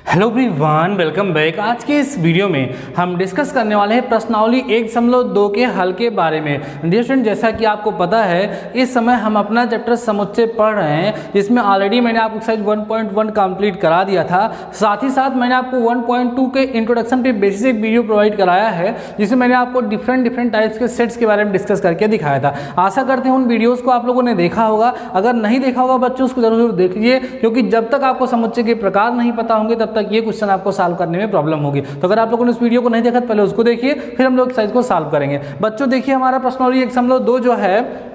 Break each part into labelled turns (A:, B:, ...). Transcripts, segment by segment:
A: Hello everyone, welcome back. आज के इस वीडियो में हम डिस्कस करने वाले हैं प्रश्नावली 1.2 के हल के बारे में। डियर स्टूडेंट, जैसा कि आपको पता है इस समय हम अपना चैप्टर समुच्चय पढ़ रहे हैं, जिसमें ऑलरेडी मैंने आपको एक्सरसाइज 1.1 कंप्लीट करा दिया था। साथ ही साथ मैंने आपको 1.2 के इंट्रोडक्शन पे बेसिस एक वीडियो प्रोवाइड कराया है, जिसमें मैंने आपको डिफरेंट टाइप्स के सेट्स के बारे में डिस्कस करके दिखाया था। आशा करते हैं उन वीडियोज़ को आप लोगों ने देखा होगा। अगर नहीं देखा होगा बच्चों, उसको जरूर देख लीजिए, क्योंकि जब तक आपको समुच्चय के प्रकार नहीं पता होंगे तब तक ये क्वेश्चन आपको सॉल्व करने में प्रॉब्लम होगी। तो अगर आप लोगों ने इस वीडियो को नहीं देखा तो पहले उसको देखिए, फिर हम लोग एक्सरसाइज को सॉल्व करेंगे। बच्चों देखिए, हमारा प्रश्नावली 1.2 जो है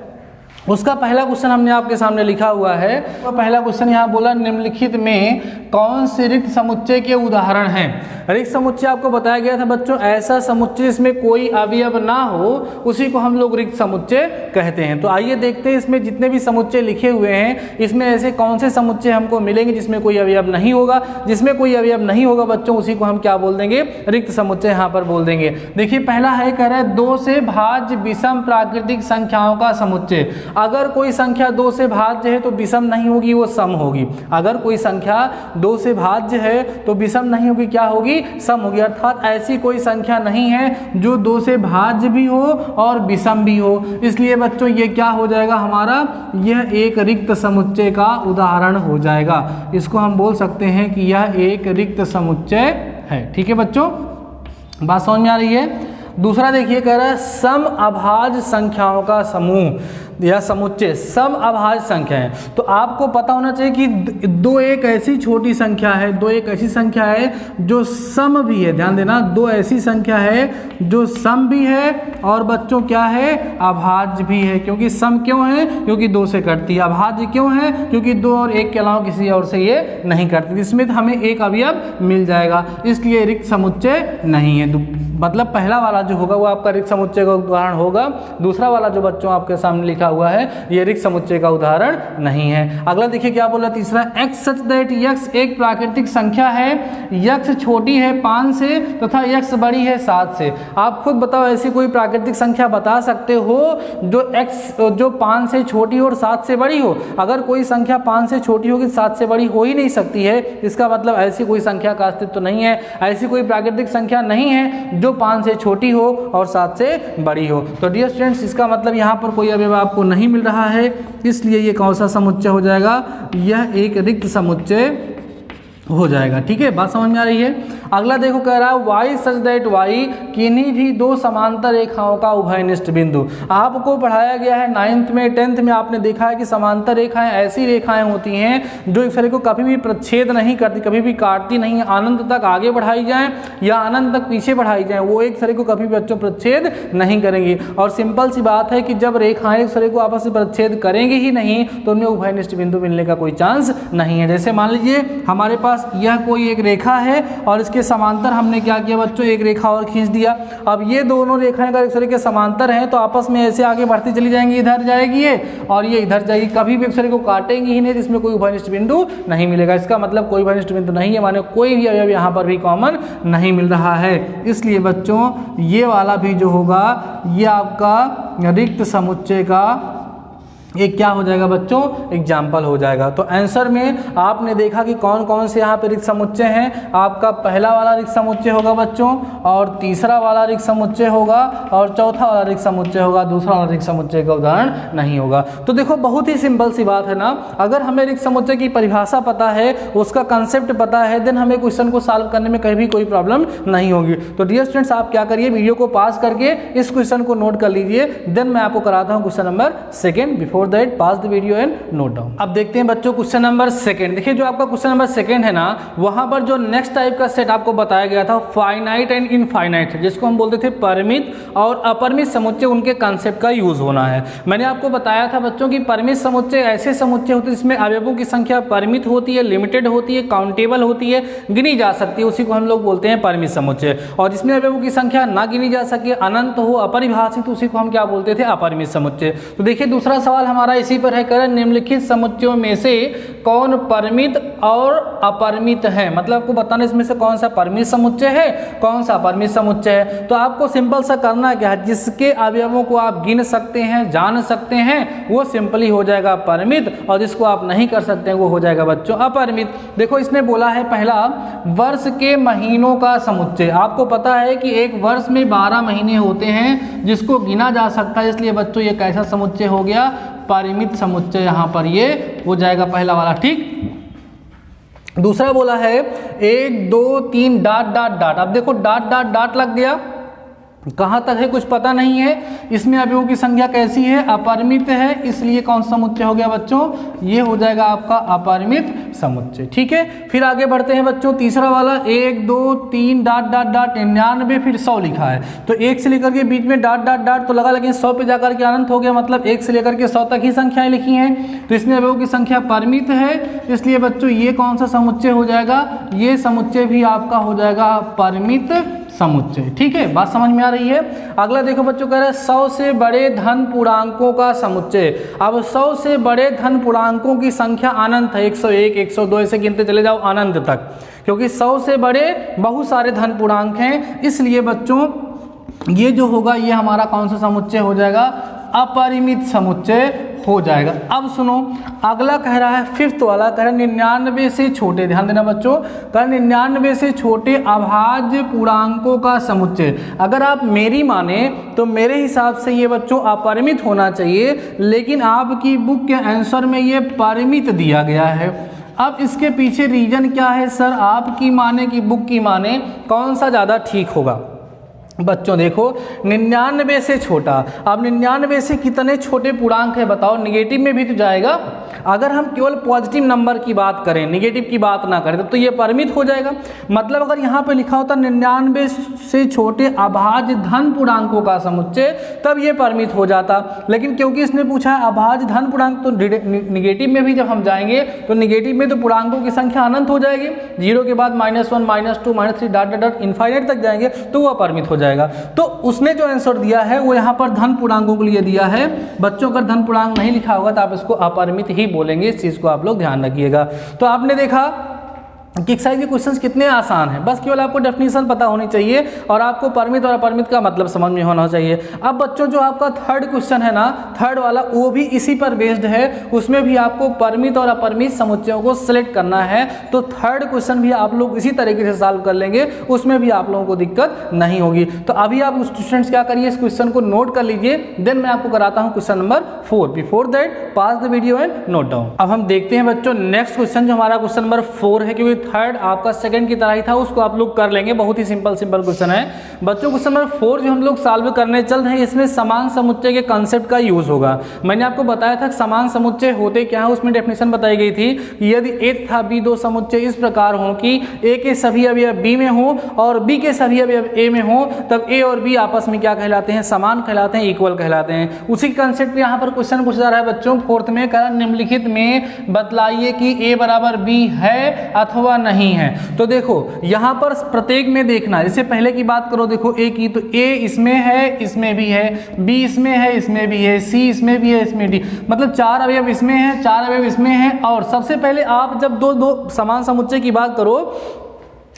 A: उसका पहला क्वेश्चन हमने आपके सामने लिखा हुआ है। तो पहला क्वेश्चन यहाँ बोला, निम्नलिखित में कौन से रिक्त समुच्चय के उदाहरण हैं। रिक्त समुच्चय आपको बताया गया था बच्चों, ऐसा समुच्चय जिसमें कोई अवयव ना हो उसी को हम लोग रिक्त समुच्चय कहते हैं। तो आइए देखते हैं इसमें जितने भी समुच्चय लिखे हुए हैं, इसमें ऐसे कौन से समुच्चय हमको मिलेंगे जिसमें कोई अवयव नहीं होगा। जिसमें कोई अवयव नहीं होगा बच्चों, उसी को हम क्या बोल देंगे, रिक्त समुच्चय यहाँ पर बोल देंगे। देखिए पहला है, कह रहा है 2 से भाज्य विषम प्राकृतिक संख्याओं का समुच्चय। अगर कोई संख्या 2 से भाज्य है तो विषम नहीं होगी, वो सम होगी। अगर कोई संख्या 2 से भाज्य है तो विषम नहीं होगी, क्या होगी, सम होगी। अर्थात ऐसी कोई संख्या नहीं है जो 2 से भाज्य भी हो और विषम भी हो। इसलिए बच्चों ये क्या हो जाएगा हमारा, यह एक रिक्त समुच्चय का उदाहरण हो जाएगा। इसको हम बोल सकते हैं कि यह एक रिक्त समुच्चय है। ठीक है बच्चों, बात समझ में आ रही है। दूसरा देखिए, कह रहा है सम अभाज्य संख्याओं का समूह या समुच्चय। सम अभाज्य संख्या है तो आपको पता होना चाहिए कि 2 एक ऐसी छोटी संख्या है, 2 एक ऐसी संख्या है जो सम भी है। ध्यान देना, 2 ऐसी संख्या है जो सम भी है और बच्चों क्या है, अभाज्य भी है। क्योंकि सम क्यों है, क्योंकि 2 से कटती है। अभाज्य क्यों है, क्योंकि 2 और 1 के अलावा किसी और से ये नहीं कटती। इसमें हमें एक अवयव मिल जाएगा, इसलिए रिक्त समुच्चय नहीं है। मतलब पहला वाला जो होगा वो आपका रिक्त समुच्चय का उदाहरण होगा। दूसरा वाला जो बच्चों आपके सामने लिखा हुआ है ये रिक्त समुच्चय का उदाहरण नहीं है। अगला देखिए क्या बोला, तीसरा, x सच दैट x एक प्राकृतिक संख्या है, x छोटी है 5 से तथा x बड़ी है 7 से। आप खुद बताओ ऐसी कोई प्राकृतिक संख्या बता सकते हो जो 5 से छोटी हो और 7 से बड़ी हो। अगर कोई संख्या 5 से छोटी होगी 7 से बड़ी हो ही नहीं सकती है, इसका मतलब ऐसी कोई संख्या का अस्तित्व नहीं है। ऐसी कोई प्राकृतिक संख्या नहीं है जो 5 से छोटी हो और 7 से बड़ी हो। तो डियर स्टूडेंट्स, इसका मतलब यहाँ पर कोई अवयव आपको नहीं मिल रहा है, इसलिए ये कौन सा समुच्चय हो जाएगा, यह एक रिक्त समुच्चय हो जाएगा। ठीक है, बात समझ में आ रही है। अगला देखो, कह रहा है y सच दैट y किन्हीं भी 2 समांतर रेखाओं का उभयनिष्ठ बिंदु। आपको पढ़ाया गया है 9th में 10th में, आपने देखा है कि समांतर रेखाएं ऐसी रेखाएं होती हैं जो एक दूसरे को कभी भी प्रच्छेद नहीं करती, कभी भी काटती नहीं है। अनंत तक आगे बढ़ाई जाए या अनंत तक पीछे बढ़ाई जाए, वो एक दूसरे को कभी भी बच्चों प्रच्छेद नहीं करेंगी। और सिंपल सी बात है कि जब रेखाएं एक दूसरे को आपस में प्रच्छेद करेंगी ही नहीं तो उनमें उभयनिष्ठ बिंदु मिलने का कोई चांस नहीं है। जैसे मान लीजिए हमारे पास यह कोई एक रेखा है और इसके समांतर हमने क्या किया बच्चों, एक रेखा और खींच दिया। अब ये दोनों रेखाएं अगर एक दूसरे के समांतर हैं तो आपस में ऐसे आगे बढ़ती चली जाएंगी, इधर जाएगी ये और ये इधर जाएगी, कभी भी एक दूसरे को काटेंगी ही नहीं, जिसमें कोई उभयनिष्ठ बिंदु नहीं मिलेगा। इसका मतलब कोई उभयनिष्ठ बिंदु नहीं है, माने कोई भी अवयव यहाँ पर भी कॉमन नहीं मिल रहा है। इसलिए बच्चों ये वाला भी जो होगा ये आपका रिक्त समुच्चय का एक क्या हो जाएगा बच्चों, एग्जाम्पल हो जाएगा। तो आंसर में आपने देखा कि कौन कौन से यहाँ पे रिक्त समुच्चय हैं। आपका पहला वाला रिक्त समुच्चय होगा बच्चों, और तीसरा वाला रिक्त समुच्चय होगा, और चौथा वाला रिक्त समुच्चय होगा। दूसरा वाला रिक्त समुच्चय का उदाहरण नहीं होगा। तो देखो बहुत ही सिंपल सी बात है ना, अगर हमें रिक्त समुच्चय की परिभाषा पता है, उसका कंसेप्ट पता है, देन हमें क्वेश्चन को सॉल्व करने में कहीं भी कोई प्रॉब्लम नहीं होगी। तो डियर स्टूडेंट्स, आप क्या करिए, वीडियो को पास करके इस क्वेश्चन को नोट कर लीजिए, देन मैं आपको कराता हूँ question number 2 before that pass the video and note down. अब देखते हैं बच्चों क्वेश्चन नंबर 2। देखिए जो आपका क्वेश्चन नंबर 2 है ना, वहां पर जो नेक्स्ट टाइप का सेट आपको बताया गया था फाइनाइट एंड इनफाइनाइट, जिसको हम बोलते थे परिमित और अपरिमित समुच्चय, उनके कंसेप्ट का यूज होना है। मैंने आपको बताया था बच्चों कि परिमित समुच्चय ऐसे समुच्चय होते हैं जिसमें अवयवों की संख्या परिमित होती है, लिमिटेड होती है, काउंटेबल होती है, गिनी जा सकती है, उसी को हम लोग बोलते हैं परिमित समुच्चय। और जिसमें अवयवों की संख्या ना गिनी जा सके, अनंत हो, अपरिभाषित, उसी को हम क्या बोलते थे, अपरिमित समुच्चय। तो देखिए दूसरा सवाल हमारा इसी पर है, करें निम्नलिखित समुच्चयों में से कौन परिमित और अपरिमित है, मतलब आपको बताना इसमें से कौन सा परिमित समुच्चय है, कौन सा अपरिमित समुच्चय है। तो आपको सिंपल सा करना क्या है, जिसके अवयवों को आप गिन सकते हैं, जान सकते हैं, वो सिंपली हो जाएगा परिमित, और जिसको आप नहीं कर सकते हैं वो हो जाएगा बच्चों अपरिमित। देखो इसने बोला है पहला, वर्ष के महीनों का समुच्चय। आपको पता है कि एक वर्ष में 12 महीने होते हैं जिसको गिना जा सकता है, इसलिए बच्चों ये कैसा समुच्चय हो गया, परिमित समुच्चय यहाँ पर ये हो जाएगा पहला वाला। ठीक, दूसरा बोला है 1 2 3 डॉट डॉट डॉट। अब देखो डॉट डॉट डॉट लग गया, कहाँ तक है कुछ पता नहीं है, इसमें अवयवों की संख्या कैसी है, अपरिमित है, इसलिए कौन सा समुच्चय हो गया बच्चों, ये हो जाएगा आपका अपरिमित समुच्चय। ठीक है, फिर आगे बढ़ते हैं बच्चों, तीसरा वाला 1 2 3 डॉट डॉट डॉट 99 फिर 100 लिखा है, तो 1 से लेकर के बीच में डॉट डॉट डॉट तो लगा, लेकिन 100 पे जाकर के अनंत हो गया, मतलब 1 से लेकर के 100 तक ही संख्याएं लिखी हैं, तो इसमें अवयवों की संख्या परिमित है, इसलिए बच्चों ये कौन सा समुच्चय हो जाएगा, ये समुच्चय भी आपका हो जाएगा परिमित समुच्चय। ठीक है, बात समझ में आ रही है। अगला देखो बच्चों, कह रहे हैं 100 से बड़े धन पूर्णांकों का समुच्चय। अब 100 से बड़े धन पूर्णांकों की संख्या अनंत है, 101 102 ऐसे गिनते चले जाओ अनंत तक, क्योंकि 100 से बड़े बहुत सारे धन पूर्णांक हैं, इसलिए बच्चों ये जो होगा ये हमारा कौन सा समुच्चय हो जाएगा, अपरिमित समुच्चय हो जाएगा। अब सुनो, अगला कह रहा है फिफ्थ वाला, कह रहा है 99 से छोटे, ध्यान देना बच्चों, कह रहा है 99 से छोटे अभाज्य पूर्णांकों का समुच्चय। अगर आप मेरी माने तो मेरे हिसाब से ये बच्चों अपरिमित होना चाहिए, लेकिन आपकी बुक के आंसर में ये परिमित दिया गया है। अब इसके पीछे रीजन क्या है सर, आपकी माने कि बुक की माने, कौन सा ज़्यादा ठीक होगा बच्चों। देखो 99 से छोटा, अब 99 से कितने छोटे पूर्णांक है बताओ, निगेटिव में भी तो जाएगा। अगर हम केवल पॉजिटिव नंबर की बात करें, निगेटिव की बात ना करें, तब तो ये परिमित हो जाएगा। मतलब अगर यहाँ पे लिखा होता 99 से छोटे अभाज्य धन पूर्णांकों का समुच्चय, तब ये परिमित हो जाता, लेकिन क्योंकि इसने पूछा है अभाज्य धन पूर्णांक, तो निगेटिव में भी जब हम जाएंगे तो निगेटिव में तो पूर्णांकों की संख्या अनंत हो जाएगी, 0 के बाद -1 -2 -3 डॉट डॉट इनफाइनाइट तक जाएंगे, तो वह परिमित हो जाएगा। तो उसने जो आंसर दिया है वो यहाँ पर धन पूर्णांकों के लिए दिया है बच्चों। अगर धन पूर्णांक नहीं लिखा होगा तो आप इसको अपरिमित ही बोलेंगे, इस चीज को आप लोग ध्यान रखिएगा। तो आपने देखा कि एक्सरसाइज के क्वेश्चंस कितने आसान हैं, बस केवल आपको डेफिनेशन पता होनी चाहिए और आपको परिमित और अपरिमित का मतलब समझ में होना चाहिए। अब बच्चों जो आपका थर्ड क्वेश्चन है ना, थर्ड वाला, वो भी इसी पर बेस्ड है, उसमें भी आपको परिमित और अपरिमित समुच्चयों को सिलेक्ट करना है। तो थर्ड क्वेश्चन भी आप लोग इसी तरीके से सॉल्व कर लेंगे, उसमें भी आप लोगों को दिक्कत नहीं होगी। तो अभी आप स्टूडेंट्स क्या करिए, इस क्वेश्चन को नोट कर लीजिए, देन मैं आपको कराता हूँ question number 4। Before that pass the video and note down. अब हम देखते हैं बच्चों नेक्स्ट क्वेश्चन, जो हमारा क्वेश्चन नंबर 4 है, क्योंकि थर्ड आपका सेकंड की तरह ही था, उसको आप लोग कर लेंगे। बहुत ही सिंपल क्वेश्चन है बच्चों। क्वेश्चन नंबर 4 जो हम लोग सॉल्व करने चल रहे हैं, इसमें समान समुच्चय के कंसेप्ट का यूज होगा। मैंने आपको बताया था कि समान समुच्चय होते क्या है, उसमें डेफिनेशन बताई गई थी कि यदि ए तथा बी दो समुच्चय इस प्रकार हो कि ए के सभी अवयव बी में हो और बी के सभी अवयव ए में हो, तब ए और बी आपस में क्या कहलाते हैं, समान कहलाते हैं, इक्वल कहलाते हैं। उसी कंसेप्ट यहाँ पर क्वेश्चन पूछा जा रहा है बच्चों 4th में, कारण निम्नलिखित में बतलाइए कि ए बराबर बी है अथवा नहीं है। तो देखो यहां पर प्रत्येक में देखना, जैसे पहले की बात करो, देखो ए की, तो ए इसमें है, इसमें भी है, बी इसमें है, इसमें भी है, सी इसमें भी है, इसमें डी, मतलब 4 अवयव इसमें है, 4 अवयव इसमें है। और सबसे पहले आप जब दो समान समुच्चय की बात करो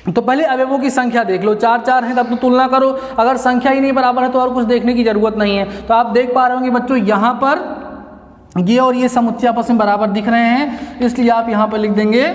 A: तो पहले अवयवों की संख्या देख लो, 4 है तब तो तुलना करो, अगर संख्या ही नहीं बराबर है तो और कुछ देखने की जरूरत नहीं है। तो आप देख पा रहे होंगे बच्चों यहां पर ये और ये समुच्चय आपस में बराबर दिख रहे हैं, इसलिए आप यहां पर लिख देंगे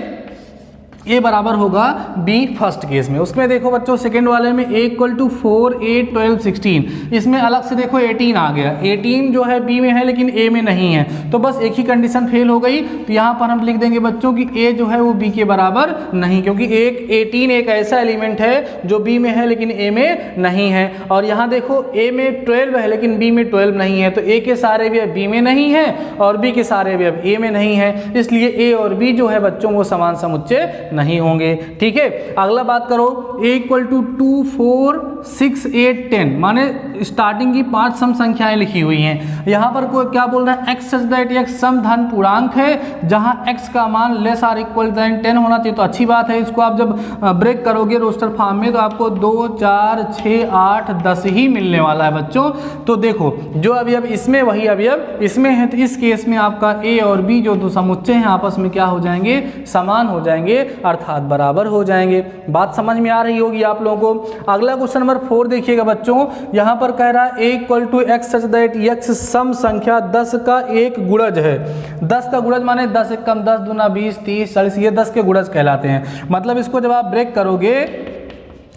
A: ए बराबर होगा बी फर्स्ट केस में। उसमें देखो बच्चों सेकंड वाले में a = 4 8 12 16, इसमें अलग से देखो 18 आ गया, 18 जो है बी में है लेकिन ए में नहीं है, तो बस एक ही कंडीशन फेल हो गई। तो यहाँ पर हम लिख देंगे बच्चों कि ए जो है वो बी के बराबर नहीं, क्योंकि 18 एक ऐसा एलिमेंट है जो बी में है लेकिन ए में नहीं है। और यहाँ देखो ए में 12 है लेकिन बी में 12 नहीं है, तो ए के सारे अवयव बी में नहीं है और बी के सारे अवयव ए में नहीं है, इसलिए ए और बी जो है बच्चों वो समान समुच्चय नहीं होंगे। ठीक है, अगला बात करो a = 2 4 6, 8, 10 माने स्टार्टिंग की 5 सम संख्याएं लिखी हुई हैं। यहाँ पर कोई क्या बोल रहा है, x सच दैट एक सम धन पूर्णांक है जहाँ x का मान लेस आर इक्वल देन 10 होना चाहिए, तो अच्छी बात है। इसको आप जब ब्रेक करोगे रोस्टर फॉर्म में तो आपको 2, 4, 6, 8, 10 ही मिलने वाला है बच्चों। तो देखो जो अवयव इसमें वही अवयव इसमें है, तो इस केस में आपका a और b जो दो समुच्चय हैं आपस में क्या हो जाएंगे, समान हो जाएंगे, अर्थात बराबर हो जाएंगे। बात समझ में आ रही होगी आप लोगों को। अगला क्वेश्चन नंबर 4 देखिएगा बच्चों, यहाँ पर कह रहा है a equal to x such that x सम संख्या 10 का एक गुणज है। 10 का गुणज माने 10 एक कम 10 दूना 20, 30, 40, ये 10 के गुणज कहलाते हैं। मतलब इसको जब आप ब्रेक करोगे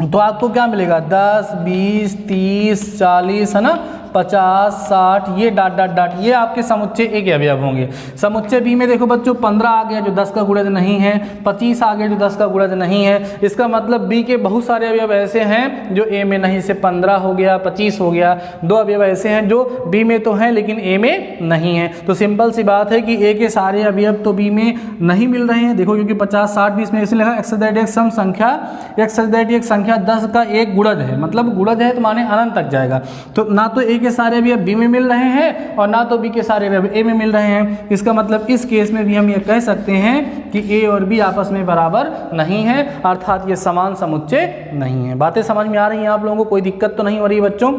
A: तो आपको क्या मिलेगा, 10, 20, 30, 40 है ना, 50, 60, ये डाट डाट डाट, ये आपके समुच्चय ए के अवयव होंगे। समुच्चय बी में देखो बच्चों 15 आ गया जो 10 का गुणज नहीं है, 25 आ गया जो 10 का गुणज नहीं है। इसका मतलब बी के बहुत सारे अवयव ऐसे हैं जो ए में नहीं, से 15 हो गया, 25 हो गया। 2 अवयव ऐसे हैं जो बी में तो हैं लेकिन ए में नहीं है। तो सिंपल सी बात है कि ए के सारे अवयव तो बी में नहीं मिल रहे हैं। देखो क्योंकि 50, 60, 20 में ऐसे लिखा एक्स दैट एक सम संख्या, एक्स दैट एक संख्या 10 का एक गुणज है, मतलब गुणज है तो माने अनंत तक जाएगा। तो ना तो ए के सारे अवयव बी में मिल रहे हैं और ना तो बी के सारे अवयव ए में मिल रहे हैं। इसका मतलब इस केस में भी हम ये कह सकते हैं कि ए और बी आपस में बराबर नहीं है, अर्थात ये समान समुच्चय नहीं है। बातें समझ में आ रही हैं आप लोगों को, कोई दिक्कत तो नहीं हो रही बच्चों?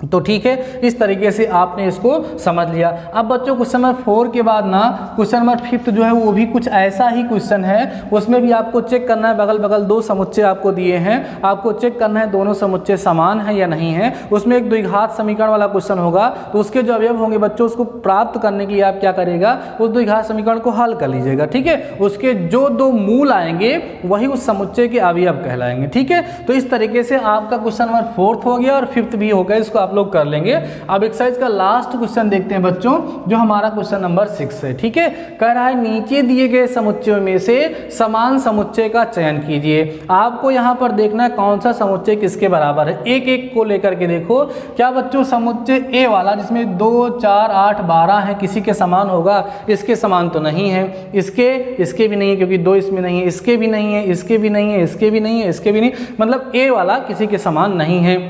A: तो ठीक है, इस तरीके से आपने इसको समझ लिया। अब बच्चों क्वेश्चन नंबर 4 के बाद ना क्वेश्चन नंबर 5 जो है वो भी कुछ ऐसा ही क्वेश्चन है। उसमें भी आपको चेक करना है, बगल बगल 2 समुच्चय आपको दिए हैं, आपको चेक करना है दोनों समुच्चय समान है या नहीं है। उसमें एक द्विघात समीकरण वाला क्वेश्चन होगा, तो उसके जो अवयव होंगे बच्चों उसको प्राप्त करने के लिए आप क्या करेगा, उस द्विघात समीकरण को हल कर लीजिएगा। ठीक है, उसके जो 2 मूल आएंगे वही उस समुच्चय के अवयव कहलाएंगे। ठीक है, तो इस तरीके से आपका क्वेश्चन नंबर 4 हो गया और 5 भी हो गया, इसको आप लोग कर लेंगे। अब एक्सरसाइज का लास्ट क्वेश्चन देखते हैं बच्चों, जो हमारा क्वेश्चन नंबर 6 है। ठीक है, कह रहा है नीचे दिए गए समुच्चयों में से समान समुच्चय का चयन कीजिए। आपको यहां पर देखना है कौन सा समुच्चय किसके बराबर है। एक एक को लेकर के देखो। क्या बच्चों समुच्चय ए वाला जिसमें 2, 4, 8, 12 है किसी के समान होगा? इसके समान तो नहीं है, इसके भी नहीं है क्योंकि 2 इसमें नहीं है, इसके भी नहीं है, इसके भी नहीं है, इसके भी नहीं है, इसके भी नहीं, मतलब ए वाला किसी के समान नहीं है।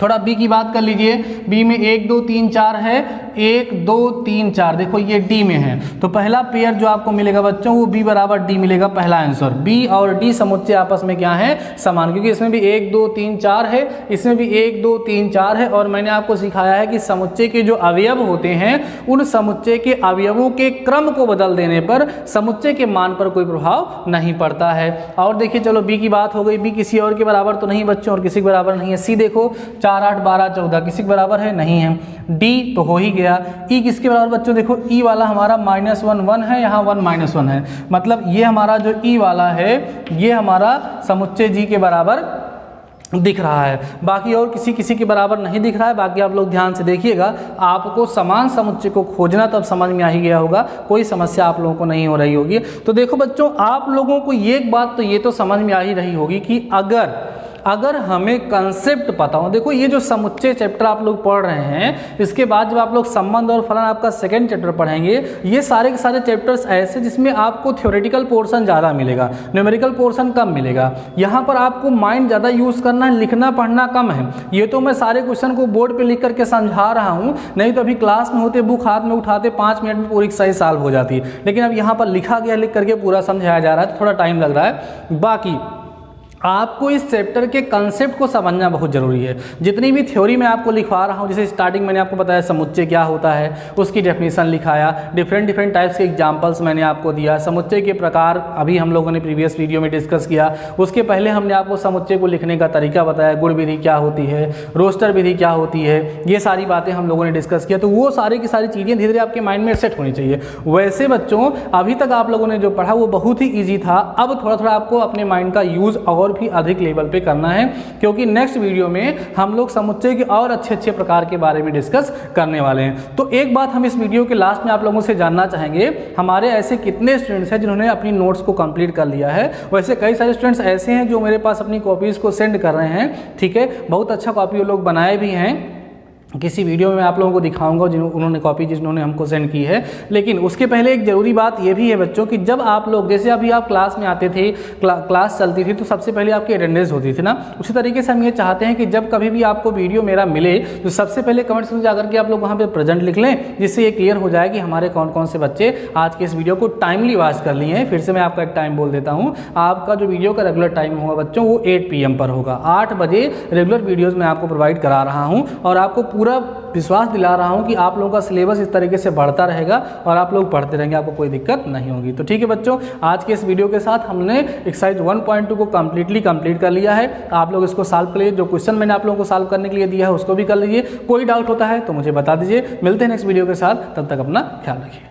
A: थोड़ा बी की बात कर लीजिए। बी में 1, 2, 3, 4 है, 1, 2, 3, 4, देखो ये डी में है, तो पहला पेयर जो आपको मिलेगा बच्चों वो बी बराबर डी मिलेगा। पहला आंसर बी और डी समुच्चय आपस में क्या है, समान, क्योंकि इसमें भी 1, 2, 3, 4 है, इसमें भी 1, 2, 3, 4 है। और मैंने आपको सिखाया है कि समुच्चय के जो अवयव होते हैं उन समुच्चय के अवयवों के क्रम को बदल देने पर समुच्चय के मान पर कोई प्रभाव नहीं पड़ता है। और देखिए चलो बी की बात हो गई, बी किसी और के बराबर तो नहीं बच्चों, और किसी के बराबर नहीं है। सी देखो 4, 8, 12, 14 किसी के बराबर है, नहीं है। डी तो हो ही गया। ई किसके बराबर बच्चों, देखो ई वाला हमारा -1, 1 है, यहाँ 1, -1 है, मतलब ये हमारा जो ई वाला है ये हमारा समुच्चय जी के बराबर दिख रहा है। बाकी और किसी के बराबर नहीं दिख रहा है। बाकी आप लोग ध्यान से देखिएगा, आपको समान समुच्चय को खोजना तब समझ में आ ही गया होगा, कोई समस्या आप लोगों को नहीं हो रही होगी। तो देखो बच्चों, आप लोगों को एक बात तो ये तो समझ में आ ही रही होगी कि अगर हमें कंसेप्ट पता हो, देखो ये जो समुच्चय चैप्टर आप लोग पढ़ रहे हैं, इसके बाद जब आप लोग संबंध और फलन आपका सेकंड चैप्टर पढ़ेंगे, ये सारे के सारे चैप्टर्स ऐसे जिसमें आपको थ्योरेटिकल पोर्शन ज़्यादा मिलेगा, न्यूमेरिकल पोर्शन कम मिलेगा। यहाँ पर आपको माइंड ज़्यादा यूज़ करना है, लिखना पढ़ना कम है। ये तो मैं सारे क्वेश्चन को बोर्ड पर लिख करके समझा रहा हूँ, नहीं तो अभी क्लास में होते बुक हाथ में उठाते 5 मिनट में पूरी एक्सरसाइज सॉल्व हो जाती है, लेकिन अब यहाँ पर लिखा गया, लिख करके पूरा समझाया जा रहा है, तो थोड़ा टाइम लग रहा है। बाकी आपको इस चैप्टर के कंसेप्ट को समझना बहुत ज़रूरी है। जितनी भी थ्योरी मैं आपको लिखवा रहा हूँ, जैसे स्टार्टिंग मैंने आपको बताया समुच्चय क्या होता है, उसकी डेफिनेशन लिखाया, डिफरेंट टाइप्स के एग्जांपल्स मैंने आपको दिया, समुच्चय के प्रकार अभी हम लोगों ने प्रीवियस वीडियो में डिस्कस किया। उसके पहले हमने आपको समुच्चय को लिखने का तरीका बताया, गुण विधि क्या होती है, रोस्टर विधि क्या होती है, ये सारी बातें हम लोगों ने डिस्कस किया। तो वो सारी की सारी चीज़ें धीरे धीरे आपके माइंड में सेट होनी चाहिए। वैसे बच्चों अभी तक आप लोगों ने जो पढ़ा वो बहुत ही ईजी था, अब थोड़ा थोड़ा आपको अपने माइंड का यूज़ और भी अधिक लेवल पे करना है, क्योंकि नेक्स्ट वीडियो में हम लोग समुच्चय के और अच्छे प्रकार के बारे में डिस्कस करने वाले हैं। तो एक बात हम इस वीडियो के लास्ट में आप लोगों से जानना चाहेंगे, हमारे ऐसे कितने स्टूडेंट्स हैं जिन्होंने अपनी नोट्स को कंप्लीट कर लिया है। वैसे कई सारे स्टूडेंट्स ऐसे हैं जो मेरे पास अपनी कॉपीज़ को सेंड कर रहे हैं, ठीक है, बहुत अच्छा कॉपी वो लोग बनाए भी हैं। किसी वीडियो में आप लोगों को दिखाऊंगा उन्होंने कॉपी जिन्होंने हमको सेंड की है। लेकिन उसके पहले एक ज़रूरी बात ये भी है बच्चों कि जब आप लोग जैसे अभी आप क्लास में आते थे, क्लास चलती थी तो सबसे पहले आपकी अटेंडेंस होती थी ना, उसी तरीके से हम ये चाहते हैं कि जब कभी भी आपको वीडियो मेरा मिले तो सबसे पहले कमेंट्स में जाकर के आप लोग वहाँ पर प्रेजेंट लिख लें, जिससे ये क्लियर हो जाए कि हमारे कौन कौन से बच्चे आज के इस वीडियो को टाइमली वॉच कर लिए हैं। फिर से मैं आपका एक टाइम बोल देता हूँ, आपका जो वीडियो का रेगुलर टाइम होगा बच्चों वो 8 PM पर होगा। 8 बजे रेगुलर वीडियोज़ मैं आपको प्रोवाइड करा रहा हूँ और आपको पूरा विश्वास दिला रहा हूं कि आप लोगों का सिलेबस इस तरीके से बढ़ता रहेगा और आप लोग पढ़ते रहेंगे, आपको कोई दिक्कत नहीं होगी। तो ठीक है बच्चों, आज के इस वीडियो के साथ हमने एक्सरसाइज 1.2 को कंप्लीट कर लिया है। आप लोग इसको सॉल्व कर लीजिए, जो क्वेश्चन मैंने आप लोगों को सॉल्व करने के लिए दिया है उसको भी कर लीजिए। कोई डाउट होता है तो मुझे बता दीजिए। मिलते हैं नेक्स्ट वीडियो के साथ, तब तक अपना ख्याल रखिए।